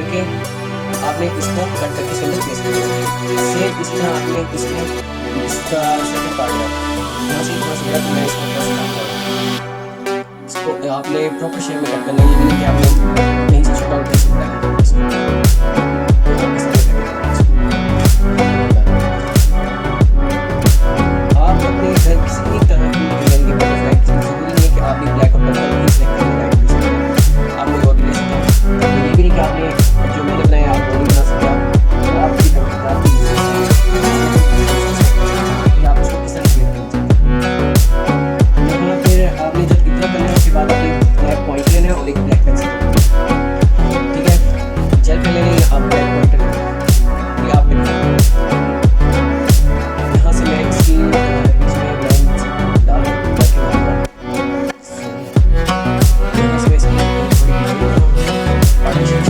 Okay, आपने इसको cut करके इसके अंदर पेस्ट कर दिया। सेम इसी तरह आपने इसका सेकंड पार्ट है, यहाँ से थोड़ा सा बड़ा, तो मैं इसको थोड़ा सा कट करूँ। इसको आपने प्रॉपर शेप में कट करना है, ये नहीं कि आपने कहीं से छोटा और कहीं से बड़ा कर दिया इसको। आप अपने घर किसी भी तरह की डिजाइन की परफेक्ट, जरूरी नहीं है कि आपने ब्लैक और पर्पल ही सिलेक्ट करना है, आप कोई और भी ले सकते हैं। तो ये भी नहीं कि आपने जो मैंने बनाया आप वो नहीं बना सकते, वो आपकी तरफ से आप उसको किस तरह क्रिएट कर सकते हैं। यहाँ फिर आपने जब इतना करना है उसके बाद आपने ब्लैक पॉइंट लेना है और एक ब्लैक पेंसिल, ठीक है, जेल पेन लेने आप ब्लैक पॉइंट लेना, ये आप यहाँ से मैं इसकी बीच में लाइन डाल ताकि यहाँ से मैं इसकी थोड़ी पार्टीशन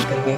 करेंगे।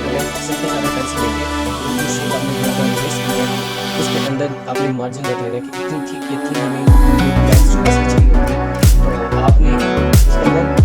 पहले सिंपल सा पेंसिल लेके जो शेप आपने जो है ट्रेस की है उसके अंदर आपने मार्जिन देख लेना कि इतनी ठीक इतनी हमें लाइन्स जो ऐसी चाहिए होगी, तो आपने उसके अंदर